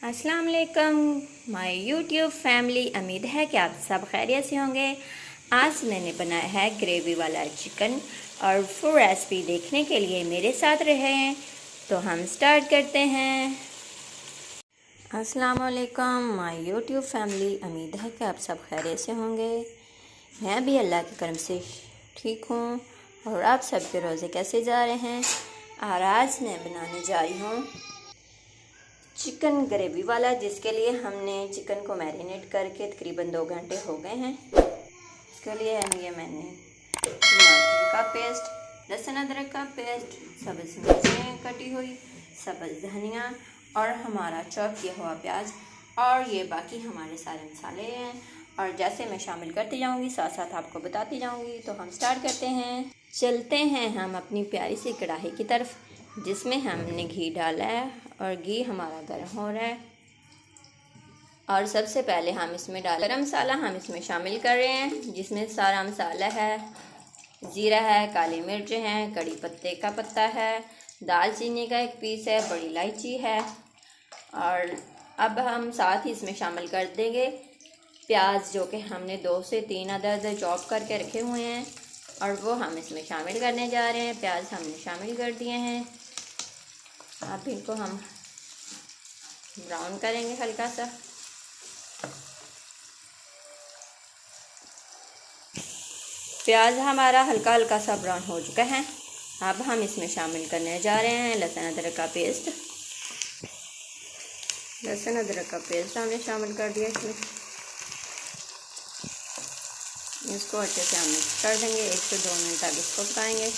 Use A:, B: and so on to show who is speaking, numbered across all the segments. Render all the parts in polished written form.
A: अस्सलाम वालेकुम my YouTube family. उम्मीद है कि आप सब खैरियत से होंगे। आज मैंने बनाया है ग्रेवी वाला चिकन और फुल रेसिपी देखने के लिए मेरे साथ रहें। तो हम स्टार्ट करते हैं। अस्सलाम वालेकुम माय यूट्यूब फैमिली। उम्मीद है कि आप सब खैरियत से होंगे। मैं भी अल्लाह के करम से ठीक हूँ। और आप सबके रोज़े कैसे जा रहे हैं। और आज मैं बनाने जा रही हूँ चिकन ग्रेवी वाला, जिसके लिए हमने चिकन को मैरिनेट करके तकरीबन 2 घंटे हो गए हैं। इसके लिए ये मैंने टमाटर का पेस्ट, लहसुन अदरक का पेस्ट, सब्ज़ मिर्चें कटी हुई, सब्ज़ धनिया और हमारा चॉप किया हुआ प्याज और ये बाकी हमारे सारे मसाले हैं। और जैसे मैं शामिल करती जाऊंगी साथ साथ आपको बताती जाऊंगी। तो हम स्टार्ट करते हैं। चलते हैं हम अपनी प्यारी सी कढ़ाई की तरफ, जिसमें हमने घी डाला है और घी हमारा गर्म हो रहा है। और सबसे पहले हम इसमें गरम मसाला हम इसमें शामिल कर रहे हैं, जिसमें सारा मसाला है, ज़ीरा है, काली मिर्च हैं, कड़ी पत्ते का पत्ता है, दालचीनी का 1 पीस है, बड़ी इलायची है। और अब हम साथ ही इसमें शामिल कर देंगे प्याज, जो कि हमने 2 से 3 अदद चॉप करके रखे हुए हैं और वो हम इसमें शामिल करने जा रहे हैं। प्याज हमने शामिल कर दिए हैं। अब इनको हम ब्राउन करेंगे हल्का सा। प्याज हमारा हल्का हल्का सा ब्राउन हो चुका है। अब हम इसमें शामिल करने जा रहे हैं लहसुन अदरक का पेस्ट। लहसुन अदरक का पेस्ट हमने शामिल कर दिया इसमें। इसको अच्छे से हम मिक्स कर देंगे। 1 से 2 मिनट तक इसको पकाएंगे।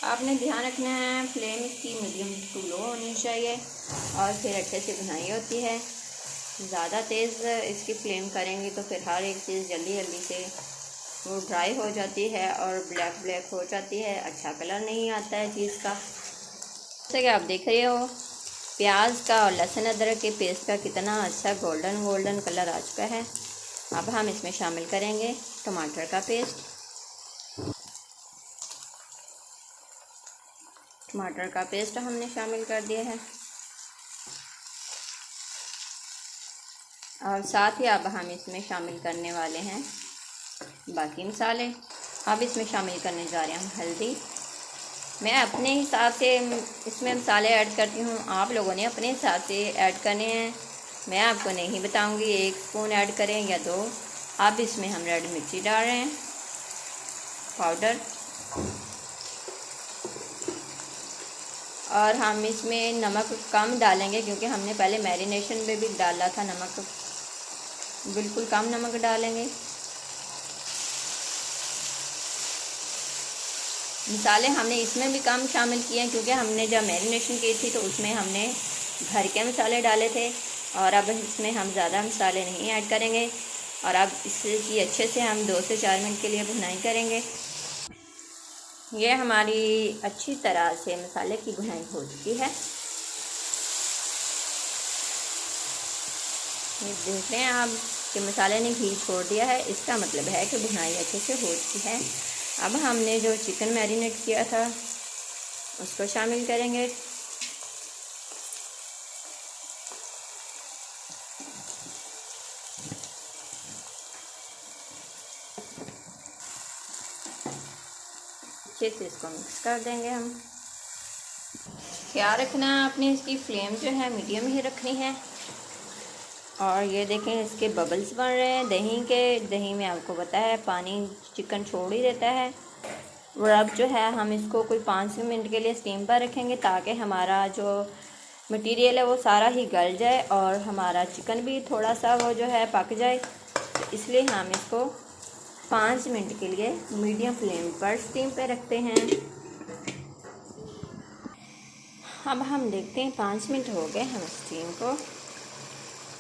A: आपने ध्यान रखना है फ्लेम इसकी मीडियम टू लो होनी चाहिए और फिर अच्छे से भुनाई होती है। ज़्यादा तेज़ इसकी फ्लेम करेंगे तो फिर हर एक चीज़ जल्दी जल्दी से वो ड्राई हो जाती है और ब्लैक ब्लैक हो जाती है, अच्छा कलर नहीं आता है चीज़ का। जैसे कि आप देख रहे हो प्याज का और लहसुन अदरक के पेस्ट का कितना अच्छा गोल्डन गोल्डन कलर आ चुका है। अब हम इसमें शामिल करेंगे टमाटर का पेस्ट। टमाटर का पेस्ट हमने शामिल कर दिया है और साथ ही अब हम इसमें शामिल करने वाले हैं बाकी मसाले। अब इसमें शामिल करने जा रहे हैं हम हल्दी। मैं अपने हिसाब से इसमें मसाले ऐड करती हूँ, आप लोगों ने अपने हिसाब से ऐड करने हैं। मैं आपको नहीं बताऊँगी 1 स्पून ऐड करें या 2। अब इसमें हम रेड मिर्ची डाल रहे हैं पाउडर और हम इसमें नमक कम डालेंगे, क्योंकि हमने पहले मैरिनेशन में भी डाला था नमक। बिल्कुल कम नमक डालेंगे। मसाले हमने इसमें भी कम शामिल किए हैं, क्योंकि हमने जब मैरिनेशन की थी तो उसमें हमने घर के मसाले डाले थे और अब इसमें हम ज़्यादा मसाले नहीं ऐड करेंगे। और अब इसकी अच्छे से हम 2 से 4 मिनट के लिए भुनाई करेंगे। ये हमारी अच्छी तरह से मसाले की भुनाई हो चुकी है। ये देख रहे हैं आप कि मसाले ने घी छोड़ दिया है, इसका मतलब है कि भुनाई अच्छे से हो चुकी है। अब हमने जो चिकन मैरिनेट किया था उसको शामिल करेंगे। अच्छे से इसको मिक्स कर देंगे हम। ख्याल रखना आपने इसकी फ्लेम जो है मीडियम ही रखनी है। और ये देखें इसके बबल्स बन रहे हैं दही के। दही में आपको पता है पानी चिकन छोड़ ही देता है। और अब जो है हम इसको कोई 5 मिनट के लिए स्टीम पर रखेंगे, ताकि हमारा जो मटेरियल है वो सारा ही गल जाए और हमारा चिकन भी थोड़ा सा वो जो है पक जाए। तो इसलिए हम इसको 5 मिनट के लिए मीडियम फ्लेम पर स्टीम पे रखते हैं। अब हम देखते हैं 5 मिनट हो गए हम स्टीम को।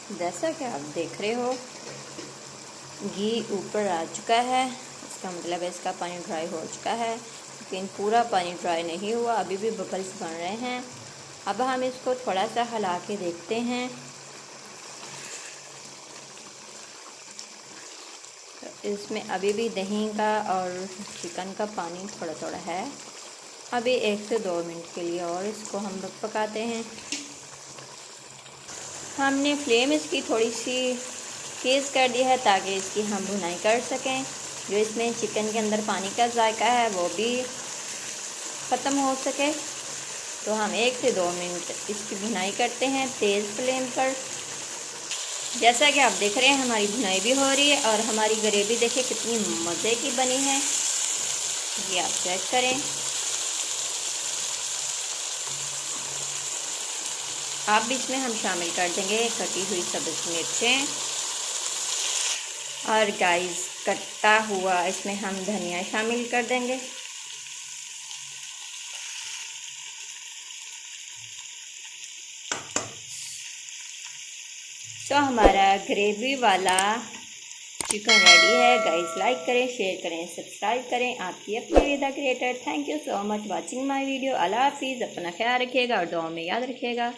A: जैसा कि आप देख रहे हो घी ऊपर आ चुका है, इसका मतलब है इसका पानी ड्राई हो चुका है, लेकिन पूरा पानी ड्राई नहीं हुआ, अभी भी बबल्स बन रहे हैं। अब हम इसको थोड़ा सा हिला के देखते हैं। तो इसमें अभी भी दही का और चिकन का पानी थोड़ा थोड़ा है। अभी 1 से 2 मिनट के लिए और इसको हम लोग पकाते हैं। हमने फ्लेम इसकी थोड़ी सी तेज़ कर दी है ताकि इसकी हम भुनाई कर सकें। जो इसमें चिकन के अंदर पानी का जायका है वो भी ख़त्म हो सके। तो हम 1 से 2 मिनट इसकी भुनाई करते हैं तेज़ फ्लेम पर। जैसा कि आप देख रहे हैं हमारी भुनाई भी हो रही है और हमारी ग्रेवी देखिए कितनी मज़े की बनी है, ये आप चेक करें। अब इसमें हम शामिल कर देंगे कटी हुई सब्ज़ मिर्चें और गाइस कटा हुआ इसमें हम धनिया शामिल कर देंगे। तो हमारा ग्रेवी वाला चिकन रेडी है। गाइस लाइक करें, शेयर करें, सब्सक्राइब करें। आपकी अपनी विदा creator. Thank you so much watching my video. अल्लाह हाफिज़। अपना ख्याल रखिएगा और दुआ में याद रखिएगा।